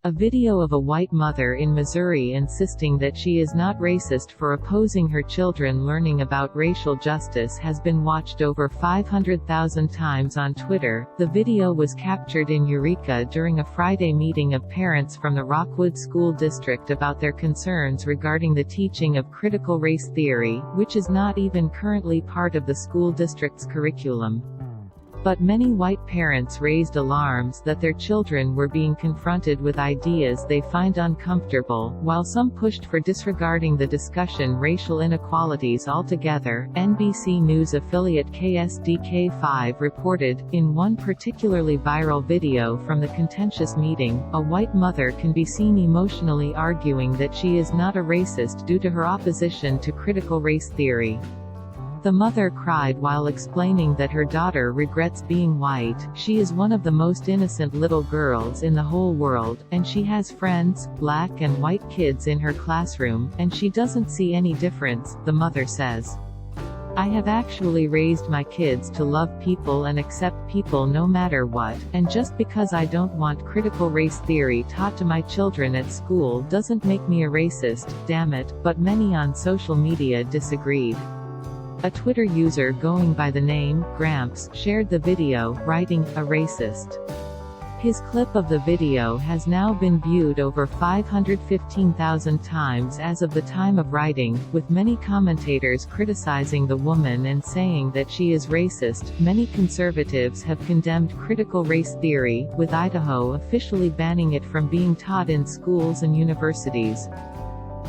A video of a white mother in Missouri insisting that she is not racist for opposing her children learning about racial justice has been watched over 500,000 times on Twitter. The video was captured in Eureka during a Friday meeting of parents from the Rockwood School District about their concerns regarding the teaching of critical race theory, which is not even currently part of the school district's curriculum. But many white parents raised alarms that their children were being confronted with ideas they find uncomfortable, while some pushed for disregarding the discussion racial inequalities altogether. NBC News affiliate KSDK5 reported, in one particularly viral video from the contentious meeting, a white mother can be seen emotionally arguing that she is not a racist due to her opposition to critical race theory. The mother cried while explaining that her daughter regrets being white. She is one of the most innocent little girls in the whole world, and she has friends, black and white kids in her classroom, and she doesn't see any difference, the mother says. I have actually raised my kids to love people and accept people no matter what, and just because I don't want critical race theory taught to my children at school doesn't make me a racist, damn it, but many on social media disagreed. A Twitter user going by the name Gramps shared the video, writing, "A racist." His clip of the video has now been viewed over 515,000 times as of the time of writing, with many commentators criticizing the woman and saying that she is racist. Many conservatives have condemned critical race theory, with Idaho officially banning it from being taught in schools and universities.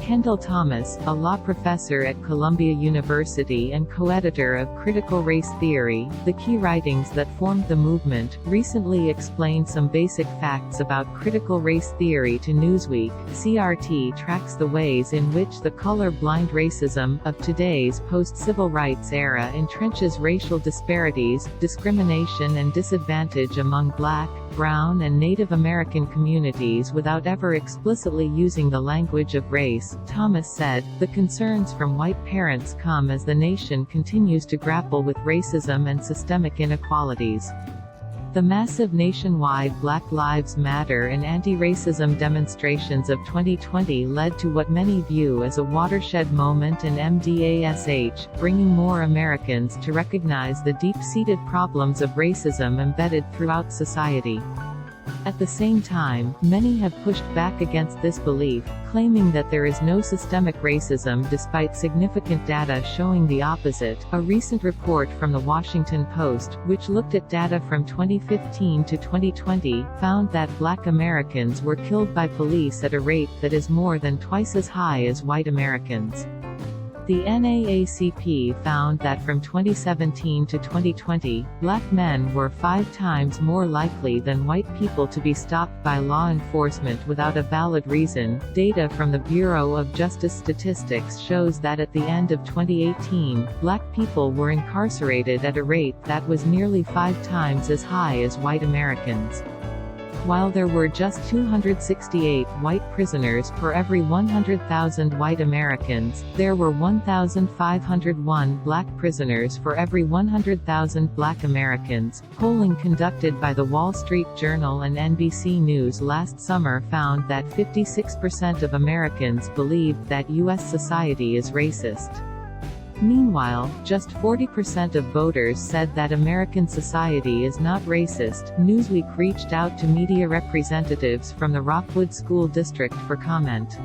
Kendall Thomas, a law professor at Columbia University and co-editor of Critical Race Theory, the key writings that formed the movement, recently explained some basic facts about critical race theory to Newsweek. CRT tracks the ways in which the color-blind racism of today's post-civil rights era entrenches racial disparities, discrimination and disadvantage among Black, Brown and Native American communities without ever explicitly using the language of race. Thomas said, the concerns from white parents come as the nation continues to grapple with racism and systemic inequalities. The massive nationwide Black Lives Matter and anti-racism demonstrations of 2020 led to what many view as a watershed moment in MDASH, bringing more Americans to recognize the deep-seated problems of racism embedded throughout society. At the same time, many have pushed back against this belief, claiming that there is no systemic racism despite significant data showing the opposite. A recent report from The Washington Post, which looked at data from 2015 to 2020, found that Black Americans were killed by police at a rate that is more than twice as high as white Americans. The NAACP found that from 2017 to 2020, Black men were 5 times more likely than white people to be stopped by law enforcement without a valid reason. Data from the Bureau of Justice Statistics shows that at the end of 2018, Black people were incarcerated at a rate that was nearly 5 times as high as white Americans. While there were just 268 white prisoners per every 100,000 white Americans, there were 1,501 Black prisoners for every 100,000 Black Americans. Polling conducted by the Wall Street Journal and NBC News last summer found that 56% of Americans believed that U.S. society is racist. Meanwhile, just 40% of voters said that American society is not racist. Newsweek reached out to media representatives from the Rockwood School District for comment.